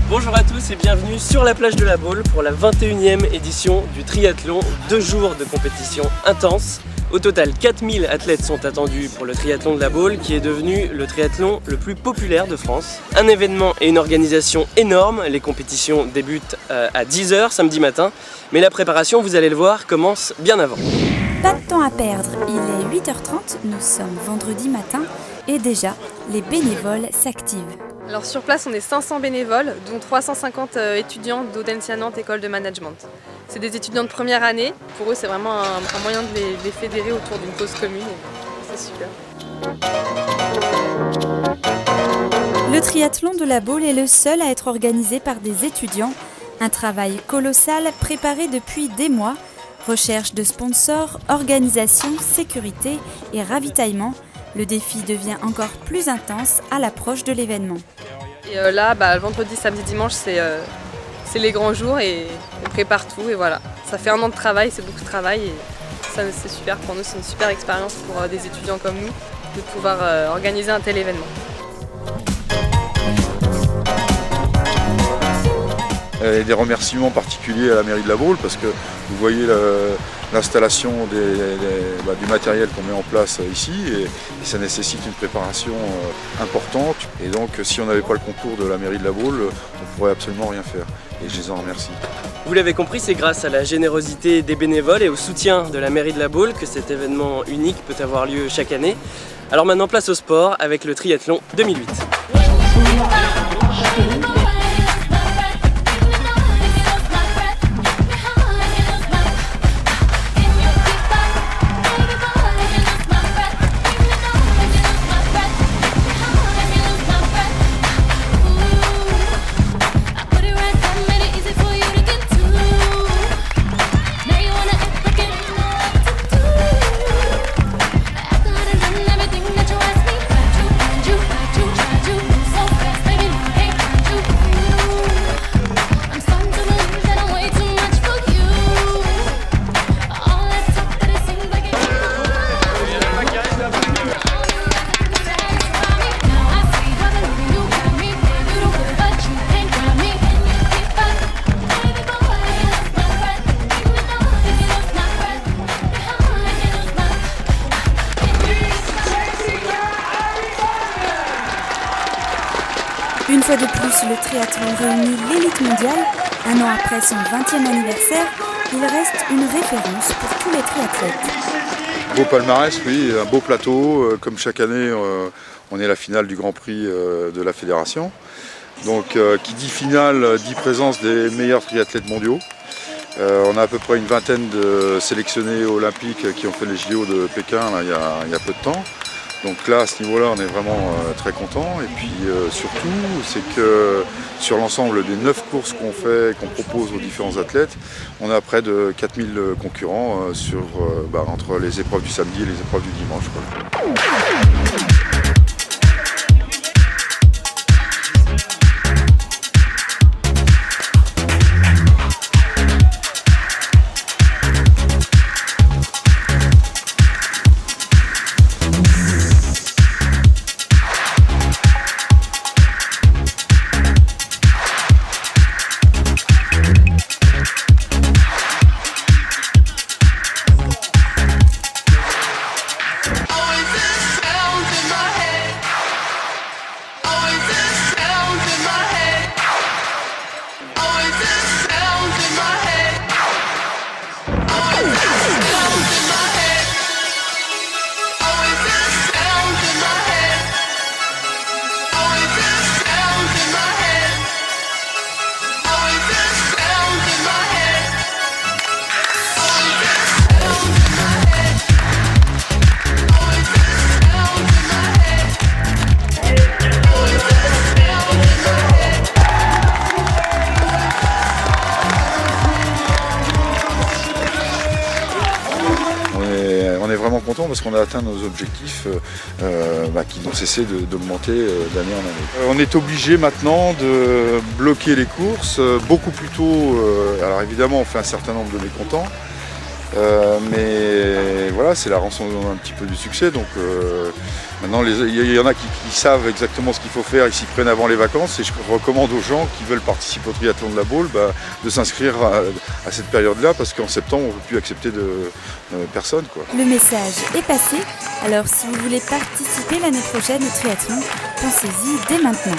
Bonjour à tous et bienvenue sur la plage de la Baule pour la 21e édition du triathlon. 2 jours de compétition intense. Au total, 4000 athlètes sont attendus pour le triathlon de la Baule qui est devenu le triathlon le plus populaire de France. Un événement et une organisation énorme. Les compétitions débutent à 10 h samedi matin, mais la préparation, vous allez le voir, commence bien avant. Pas de temps à perdre, il est 8h30, nous sommes vendredi matin et déjà, les bénévoles s'activent. Alors sur place, on est 500 bénévoles, dont 350 étudiants d'Audencia Nantes École de Management. C'est des étudiants de première année. Pour eux, c'est vraiment un moyen de les fédérer autour d'une cause commune. C'est super. Le triathlon de la Baule est le seul à être organisé par des étudiants. Un travail colossal préparé depuis des mois. Recherche de sponsors, organisation, sécurité et ravitaillement. Le défi devient encore plus intense à l'approche de l'événement. Et là, le vendredi, samedi, dimanche, c'est les grands jours et on prépare tout et voilà. Ça fait 1 an de travail, c'est beaucoup de travail et ça c'est super pour nous, c'est une super expérience pour des étudiants comme nous de pouvoir organiser un tel événement. Et des remerciements particuliers à la mairie de la Baule parce que vous voyez l'installation du matériel qu'on met en place ici et ça nécessite une préparation importante. Et donc si on n'avait pas le concours de la mairie de la Baule, on ne pourrait absolument rien faire. Et je les en remercie. Vous l'avez compris, c'est grâce à la générosité des bénévoles et au soutien de la mairie de la Baule que cet événement unique peut avoir lieu chaque année. Alors maintenant, place au sport avec le triathlon 2008. Une fois de plus, le triathlon réunit l'élite mondiale. 1 an après son 20e anniversaire, il reste une référence pour tous les triathlètes. Beau palmarès, oui, un beau plateau. Comme chaque année, on est à la finale du Grand Prix de la fédération. Donc, qui dit finale, dit présence des meilleurs triathlètes mondiaux. On a à peu près une vingtaine de sélectionnés olympiques qui ont fait les JO de Pékin là, il y a peu de temps. Donc là, à ce niveau-là, on est vraiment très content. Et puis surtout, c'est que sur l'ensemble des 9 courses qu'on fait, qu'on propose aux différents athlètes, on a près de 4000 concurrents entre les épreuves du samedi et les épreuves du dimanche. content parce qu'on a atteint nos objectifs qui n'ont cessé d'augmenter d'année en année. On est obligé maintenant de bloquer les courses beaucoup plus tôt. Alors évidemment on fait un certain nombre de mécontents, mais voilà, voilà, c'est la rançon un petit peu du succès. Donc maintenant, il y en a qui savent exactement ce qu'il faut faire, ils s'y prennent avant les vacances. Et je recommande aux gens qui veulent participer au triathlon de la Baule de s'inscrire à cette période-là, parce qu'en septembre, on ne peut plus accepter de personne, quoi. Le message est passé, alors si vous voulez participer l'année prochaine au triathlon, pensez-y dès maintenant.